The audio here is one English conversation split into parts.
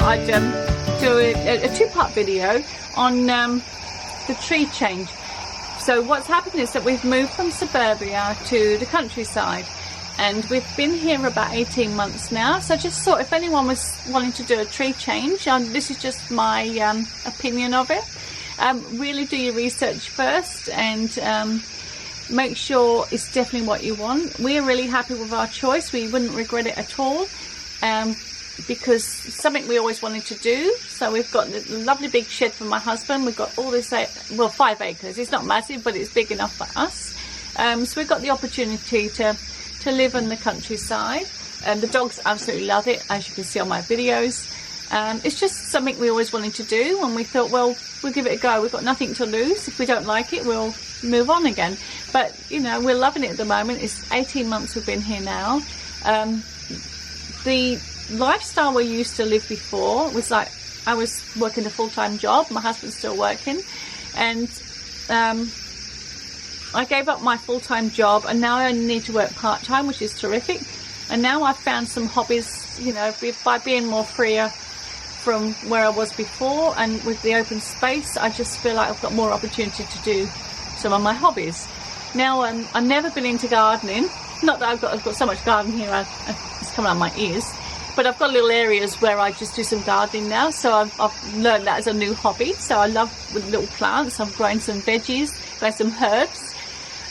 I'd do a two-part video on the tree change. So what's happened is that we've moved from suburbia to the countryside, and we've been here about 18 months now. So I just thought if anyone was wanting to do a tree change, this is just my opinion of it. Really do your research first and make sure it's definitely what you want. We're really happy with our choice. We wouldn't regret it at all, because it's something we always wanted to do. So we've got a lovely big shed for my husband. We've got all this, well, 5 acres. It's not massive, but it's big enough for us. So we've got the opportunity to live in the countryside. The dogs absolutely love it, as you can see on my videos. It's just something we always wanted to do, and we thought, well, we'll give it a go. We've got nothing to lose. If we don't like it, we'll move on again. But you know, we're loving it at the moment. It's 18 months we've been here now. The lifestyle we used to live before was like, I was working a full-time job, my husband's still working, and I gave up my full-time job, and now I only need to work part-time, which is terrific. And now I've found some hobbies, you know, by being more freer from where I was before, and with the open space, I just feel like I've got more opportunity to do some of my hobbies. Now I've never been into gardening, not that I've got so much garden here, it's coming out of my ears, but I've got little areas where I just do some gardening now. So I've learned that as a new hobby. So I love with little plants. I've grown some veggies, grown some herbs.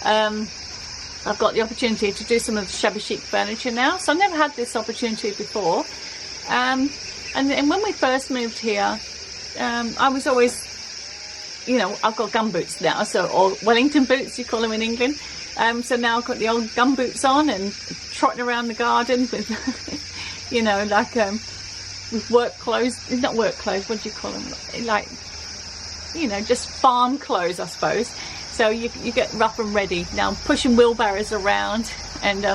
I've got the opportunity to do some of the shabby chic furniture now. So I've never had this opportunity before. And when we first moved here, I was always, you know, I've got gum boots now, or Wellington boots, you call them in England. So now I've got the old gum boots on and trotting around the garden with, you know, like with work clothes, not work clothes, what do you call them? Like, you know, just farm clothes, I suppose. So you get rough and ready. Now I'm pushing wheelbarrows around and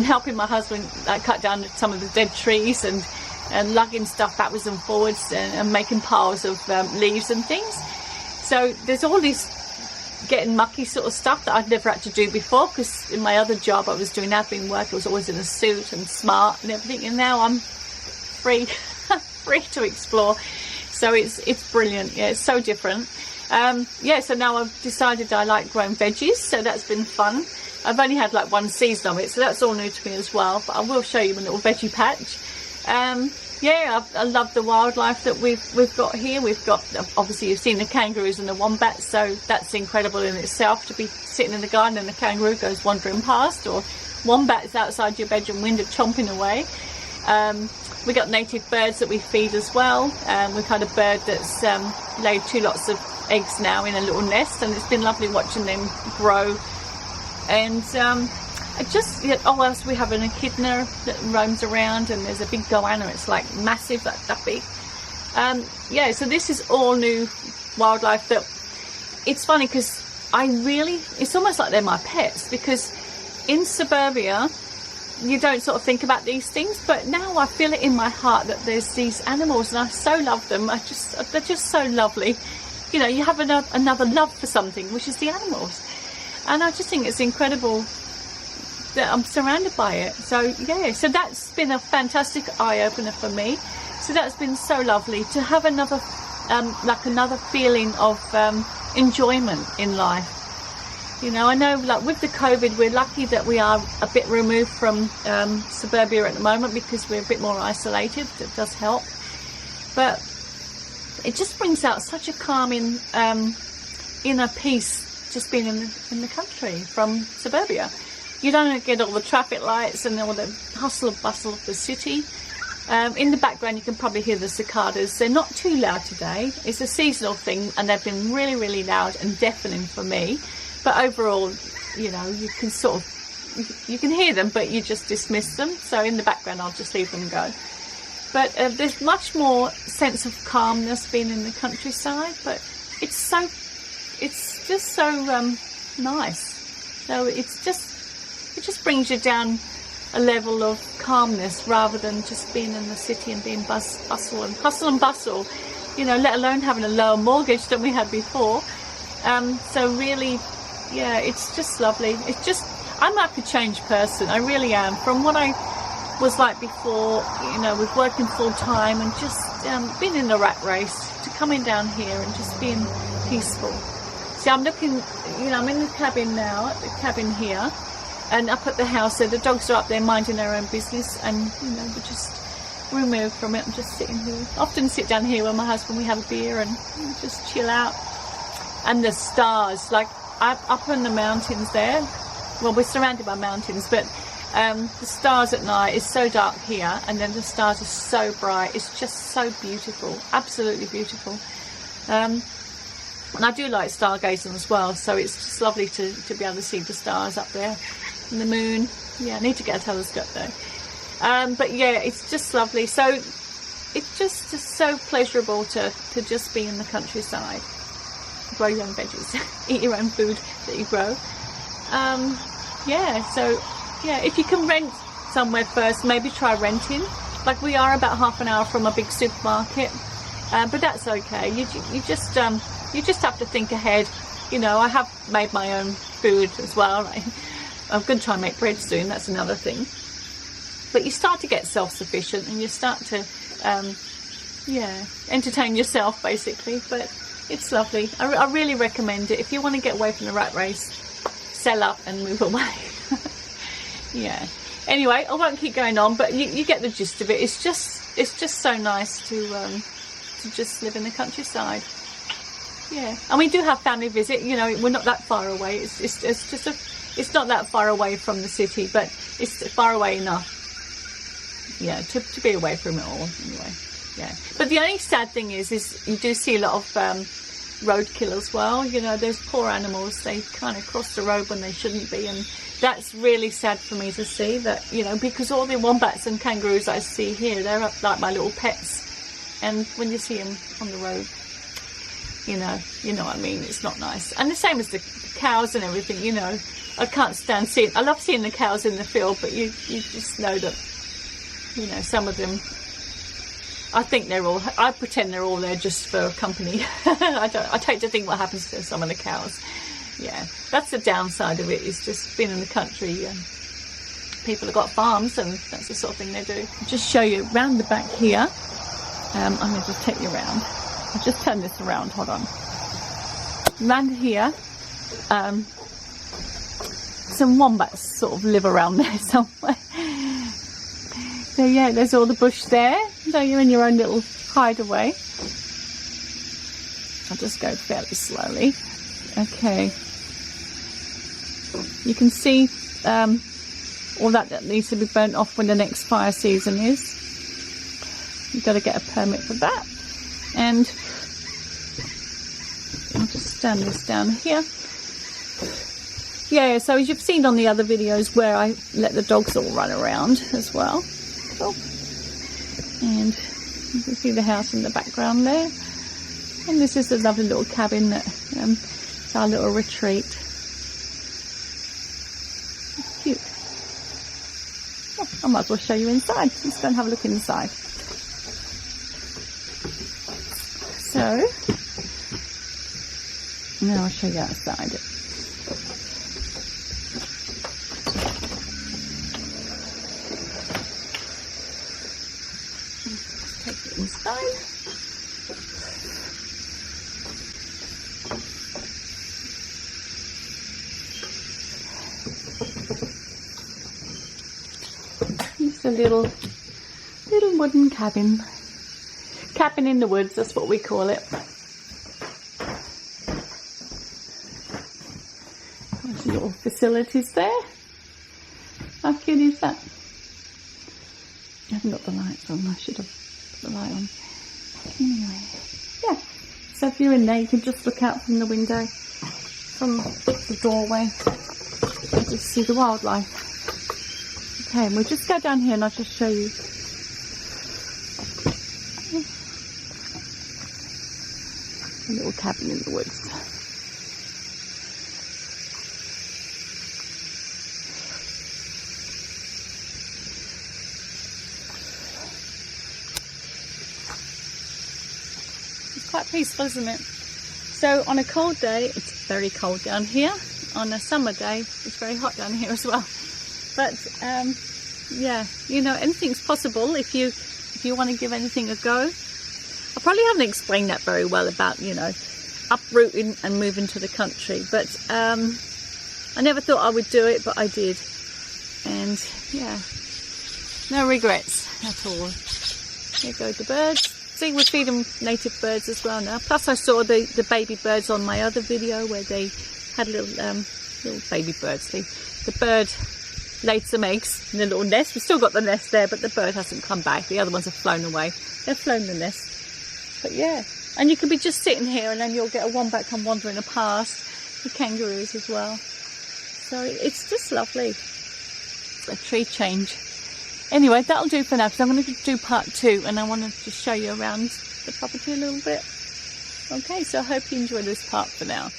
helping my husband cut down some of the dead trees and lugging stuff backwards and forwards and making piles of leaves and things. So there's all this getting mucky sort of stuff that I'd never had to do before, because in my other job I was doing admin work. I was always in a suit and smart and everything, and now I'm free free to explore. So it's brilliant. Yeah, it's so different. Yeah, so now I've decided I like growing veggies, so that's been fun. I've only had like one season of it, so that's all new to me as well, but I will show you a little veggie patch. Yeah, I love the wildlife that we've got here. We've got, obviously you've seen the kangaroos and the wombats, so that's incredible in itself, to be sitting in the garden and the kangaroo goes wandering past, or wombats outside your bedroom window chomping away. We got native birds that we feed as well. We've had a bird that's laid 2 lots of eggs now in a little nest, and it's been lovely watching them grow. And oh, else we have an echidna that roams around, and there's a big goanna. It's like massive, that big. Yeah, so this is all new wildlife. That it's funny because it's almost like they're my pets, because in suburbia you don't sort of think about these things, but now I feel it in my heart that there's these animals, and I so love them. They're just so lovely. You know, you have another love for something, which is the animals, and I just think it's incredible that I'm surrounded by it. So yeah, so that's been a fantastic eye-opener for me. So that's been so lovely to have another feeling of enjoyment in life. You know, I know, like with the COVID, we're lucky that we are a bit removed from suburbia at the moment, because we're a bit more isolated. That does help, but it just brings out such a calming inner peace, just being in the country from suburbia. You don't get all the traffic lights and all the hustle and bustle of the city. In the background you can probably hear the cicadas. They're not too loud today. It's a seasonal thing, and they've been really, really loud and deafening for me. But overall, you know, you can sort of, you can hear them, but you just dismiss them. So in the background I'll just leave them go. But there's much more sense of calmness being in the countryside, but it's just so nice. So it just brings you down a level of calmness, rather than just being in the city and being hustle and bustle, you know, let alone having a lower mortgage than we had before. So really, yeah, it's just lovely. I'm like a changed person, I really am, from what I was like before, you know, with working full time and just been in the rat race, to coming down here and just being peaceful. See, I'm looking, you know, I'm in the cabin now, the cabin here, and up at the house, so the dogs are up there minding their own business, and you know, we're just removed from it. I'm just sitting here. I often sit down here with my husband, we have a beer and just chill out. And the stars, like up in the mountains there, well, we're surrounded by mountains, but the stars at night is so dark here, and then the stars are so bright. It's just so beautiful, absolutely beautiful. And I do like stargazing as well, so it's just lovely to be able to see the stars up there and the moon. Yeah, I need to get a telescope though. But yeah, it's just lovely. So it's just so pleasurable to just be in the countryside, grow your own veggies, eat your own food that you grow. Yeah, so yeah, if you can rent somewhere first, maybe try renting. Like, we are about half an hour from a big supermarket, but that's okay. You just have to think ahead. You know, I have made my own food as well. I'm going to try and make bread soon. That's another thing. But you start to get self-sufficient, and you start to, yeah, entertain yourself basically. But it's lovely. I really recommend it. If you want to get away from the rat race, sell up and move away. Yeah. Anyway, I won't keep going on, but you get the gist of it. It's just so nice to just live in the countryside. Yeah, and we do have family visit. You know, we're not that far away. It's not that far away from the city, but it's far away enough. Yeah, to be away from it all. Anyway, yeah. But the only sad thing is you do see a lot of roadkill as well. You know, those poor animals, they kind of cross the road when they shouldn't be, and that's really sad for me to see that, you know, because all the wombats and kangaroos I see here, they're like my little pets, and when you see them on the road, you know what I mean, it's not nice. And the same as the cows and everything, you know, I can't stand seeing, I love seeing the cows in the field, but you just know that, you know, some of them, I think I pretend they're all there just for company. I'd hate to think what happens to some of the cows. Yeah, that's the downside of it, is just being in the country. People have got farms, and that's the sort of thing they do. I'll just show you around the back here. I'm going to just take you around. I'll just turn this around, hold on. Around here, some wombats sort of live around there somewhere. So yeah, there's all the bush there. So you're in your own little hideaway. I'll just go fairly slowly. Okay. You can see all that needs to be burnt off when the next fire season is. You've got to get a permit for that. And I'll just stand this down here. Yeah, so as you've seen on the other videos where I let the dogs all run around as well. Oh. And you can see the house in the background there. And this is a lovely little cabin that it's our little retreat. It's cute. Oh, I might as well show you inside. Let's go and have a look inside. So, now I'll show you outside. Let's take it inside. It's a little wooden cabin. Cabin in the woods, that's what we call it. There's little facilities there. How cute is that? I haven't got the lights on, I should have put the light on. Anyway, yeah. So if you're in there, you can just look out from the window, from the doorway, and just see the wildlife. Okay, and we'll just go down here and I'll just show you. A little cabin in the woods. It's quite peaceful, isn't it? So on a cold day, it's very cold down here. On a summer day, it's very hot down here as well. But yeah, you know, anything's possible if you want to give anything a go. I probably haven't explained that very well about, you know, uprooting and moving to the country, but I never thought I would do it, but I did. And yeah, no regrets at all. There go the birds. See, we feed them native birds as well now. Plus I saw the baby birds on my other video where they had little baby birds. The bird laid some eggs in the little nest. We've still got the nest there, but the bird hasn't come back. The other ones have flown away. They've flown the nest. But yeah, and you could be just sitting here and then you'll get a wombat come wandering past. The kangaroos as well. So it's just lovely. A tree change. Anyway, that'll do for now, because I'm going to do part 2 and I want to just show you around the property a little bit. Okay, so I hope you enjoyed this part for now.